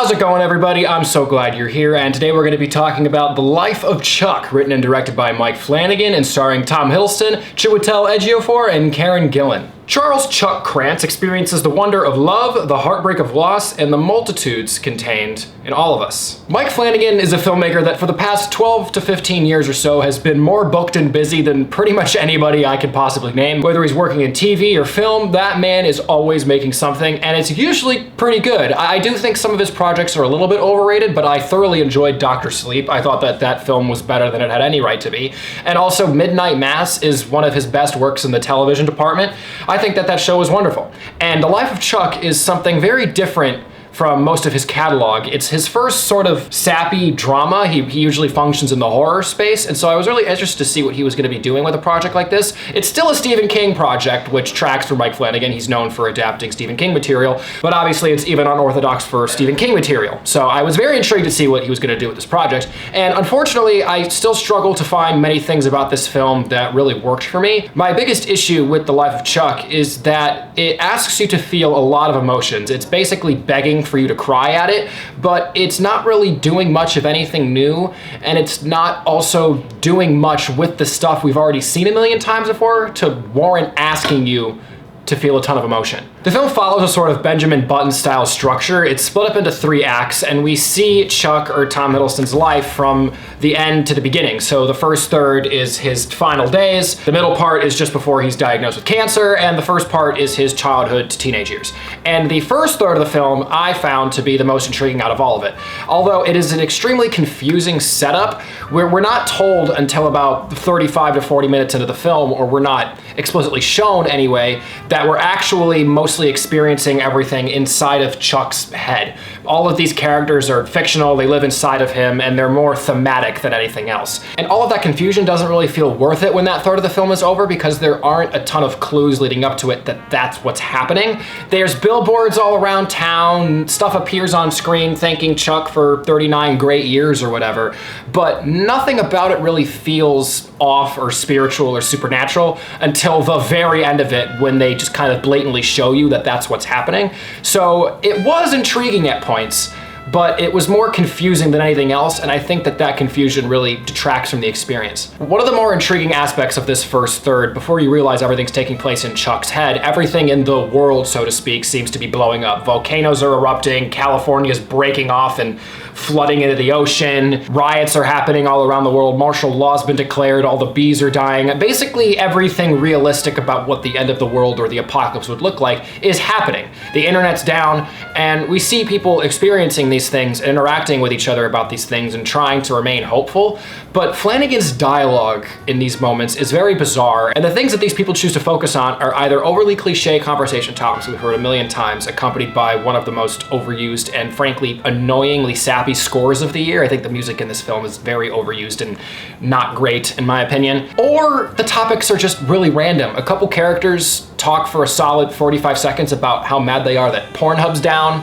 How's it going, everybody? I'm so glad you're here, and today we're going to be talking about The Life of Chuck, written and directed by Mike Flanagan and starring Tom Hiddleston, Chiwetel Ejiofor, and Karen Gillan. Charles Chuck Krantz experiences the wonder of love, the heartbreak of loss, and the multitudes contained in all of us. Mike Flanagan is a filmmaker that for the past 12 to 15 years or so has been more booked and busy than pretty much anybody I could possibly name. Whether he's working in TV or film, that man is always making something, and it's usually pretty good. I do think some of his projects are a little bit overrated, but I thoroughly enjoyed Dr. Sleep. I thought that film was better than it had any right to be. And also Midnight Mass is one of his best works in the television department. I think that show is wonderful. And The Life of Chuck is something very different from most of his catalog. It's his first sort of sappy drama. He usually functions in the horror space, and so I was really interested to see what he was going to be doing with a project like this. It's still a Stephen King project, which tracks for Mike Flanagan. He's known for adapting Stephen King material, but obviously it's even unorthodox for Stephen King material. So I was very intrigued to see what he was going to do with this project, and unfortunately I still struggle to find many things about this film that really worked for me. My biggest issue with The Life of Chuck is that it asks you to feel a lot of emotions. It's basically begging for you to cry at it, but it's not really doing much of anything new, and it's not also doing much with the stuff we've already seen a million times before to warrant asking you to feel a ton of emotion. The film follows a sort of Benjamin Button style structure. It's split up into 3 acts, and we see Chuck, or Tom Hiddleston's life, from the end to the beginning. So the first third is his final days, the middle part is just before he's diagnosed with cancer, and the first part is his childhood to teenage years. And the first third of the film I found to be the most intriguing out of all of it. Although it is an extremely confusing setup where we're not told until about 35 to 40 minutes into the film, or we're not explicitly shown anyway, that we're actually mostly experiencing everything inside of Chuck's head. All of these characters are fictional, they live inside of him, and they're more thematic than anything else. And all of that confusion doesn't really feel worth it when that third of the film is over, because there aren't a ton of clues leading up to it that that's what's happening. There's billboards all around town, stuff appears on screen thanking Chuck for 39 great years or whatever, but nothing about it really feels off or spiritual or supernatural until the very end of it, when they just kind of blatantly show you that that's what's happening. So it was intriguing at points, but it was more confusing than anything else, and I think that confusion really detracts from the experience. One of the more intriguing aspects of this first third, before you realize everything's taking place in Chuck's head, everything in the world, so to speak, seems to be blowing up. Volcanoes are erupting, California's breaking off and flooding into the ocean, riots are happening all around the world, martial law's been declared, all the bees are dying. Basically everything realistic about what the end of the world or the apocalypse would look like is happening. The internet's down, and we see people experiencing these things, interacting with each other about these things, and trying to remain hopeful. But Flanagan's dialogue in these moments is very bizarre, and the things that these people choose to focus on are either overly cliche conversation topics we've heard a million times, accompanied by one of the most overused and frankly annoyingly sappy scores of the year. I think the music in this film is very overused and not great in my opinion. Or the topics are just really random. A couple characters talk for a solid 45 seconds about how mad they are that Pornhub's down.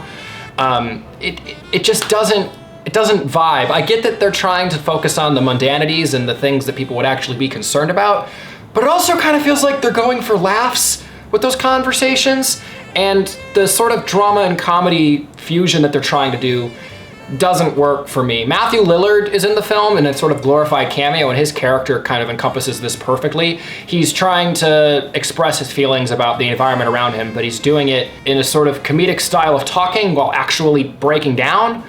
It just doesn't vibe. I get that they're trying to focus on the mundanities and the things that people would actually be concerned about, but it also kind of feels like they're going for laughs with those conversations, and the sort of drama and comedy fusion that they're trying to do doesn't work for me. Matthew Lillard is in the film in a sort of glorified cameo, and his character kind of encompasses this perfectly. He's trying to express his feelings about the environment around him, but he's doing it in a sort of comedic style of talking while actually breaking down.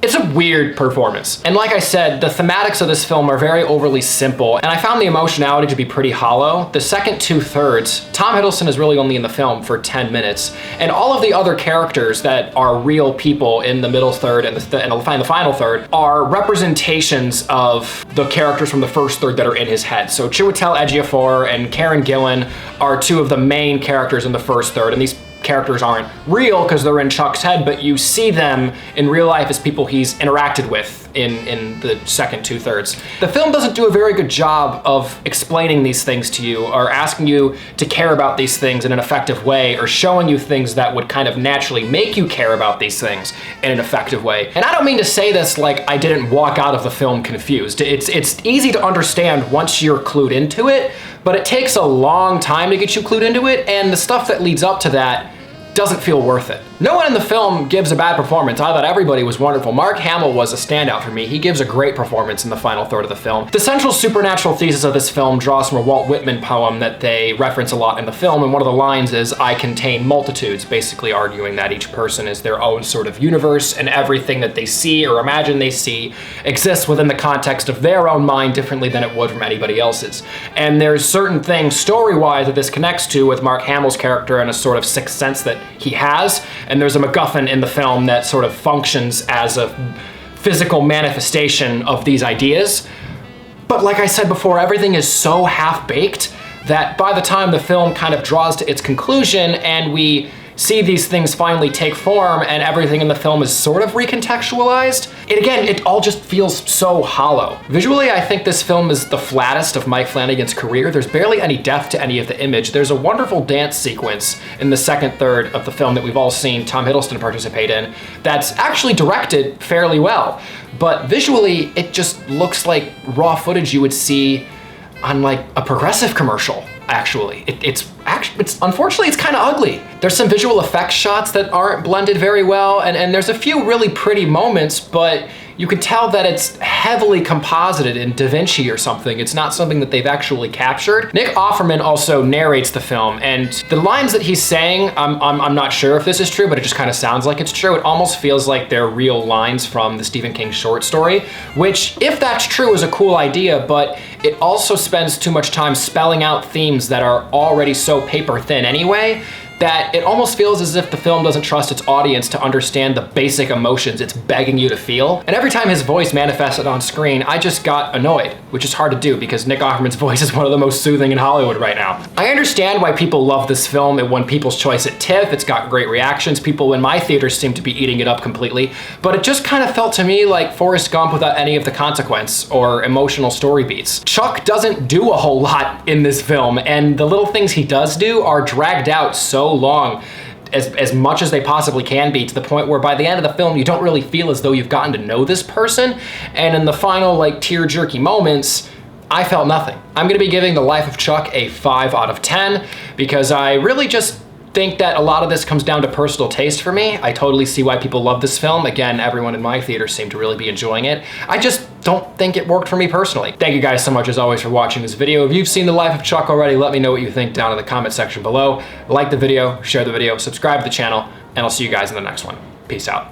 It's a weird performance. And like I said, the thematics of this film are very overly simple, and I found the emotionality to be pretty hollow. The second 2/3, Tom Hiddleston is really only in the film for 10 minutes, and all of the other characters that are real people in the middle third and the final third are representations of the characters from the first third that are in his head. So Chiwetel Ejiofor and Karen Gillan are 2 of the main characters in the first third, and these characters aren't real because they're in Chuck's head, but you see them in real life as people he's interacted with in the second 2/3. The film doesn't do a very good job of explaining these things to you, or asking you to care about these things in an effective way, or showing you things that would kind of naturally make you care about these things in an effective way. And I don't mean to say this like I didn't walk out of the film confused. It's easy to understand once you're clued into it, but it takes a long time to get you clued into it, and the stuff that leads up to that doesn't feel worth it. No one in the film gives a bad performance. I thought everybody was wonderful. Mark Hamill was a standout for me. He gives a great performance in the final third of the film. The central supernatural thesis of this film draws from a Walt Whitman poem that they reference a lot in the film, and one of the lines is, "I contain multitudes," basically arguing that each person is their own sort of universe, and everything that they see or imagine they see exists within the context of their own mind differently than it would from anybody else's. And there's certain things story-wise that this connects to with Mark Hamill's character and a sort of sixth sense that he has. And there's a MacGuffin in the film that sort of functions as a physical manifestation of these ideas. But like I said before, everything is so half-baked that by the time the film kind of draws to its conclusion and we see these things finally take form and everything in the film is sort of recontextualized, it all just feels so hollow. Visually, I think this film is the flattest of Mike Flanagan's career. There's barely any depth to any of the image. There's a wonderful dance sequence in the second third of the film that we've all seen Tom Hiddleston participate in that's actually directed fairly well. But visually, it just looks like raw footage you would see on like a Progressive commercial, actually. It's unfortunately, it's kind of ugly. There's some visual effects shots that aren't blended very well, and there's a few really pretty moments, but you can tell that it's heavily composited in Da Vinci or something. It's not something that they've actually captured. Nick Offerman also narrates the film, and the lines that he's saying, I'm not sure if this is true, but it just kind of sounds like it's true. It almost feels like they're real lines from the Stephen King short story, which, if that's true, is a cool idea, but it also spends too much time spelling out themes that are already so paper thin anyway, that it almost feels as if the film doesn't trust its audience to understand the basic emotions it's begging you to feel. And every time his voice manifested on screen, I just got annoyed, which is hard to do because Nick Offerman's voice is one of the most soothing in Hollywood right now. I understand why people love this film. It won People's Choice at TIFF. It's got great reactions. People in my theaters seem to be eating it up completely, but it just kind of felt to me like Forrest Gump without any of the consequence or emotional story beats. Chuck doesn't do a whole lot in this film, and the little things he does do are dragged out so long, as much as they possibly can be, to the point where by the end of the film you don't really feel as though you've gotten to know this person, and in the final like tear-jerky moments I felt nothing. I'm gonna be giving The Life of Chuck a 5 out of 10 because I really just think that a lot of this comes down to personal taste for me. I totally see why people love this film. Again, everyone in my theater seemed to really be enjoying it. I just don't think it worked for me personally. Thank you guys so much as always for watching this video. If you've seen The Life of Chuck already, let me know what you think down in the comment section below. Like the video, share the video, subscribe to the channel, and I'll see you guys in the next one. Peace out.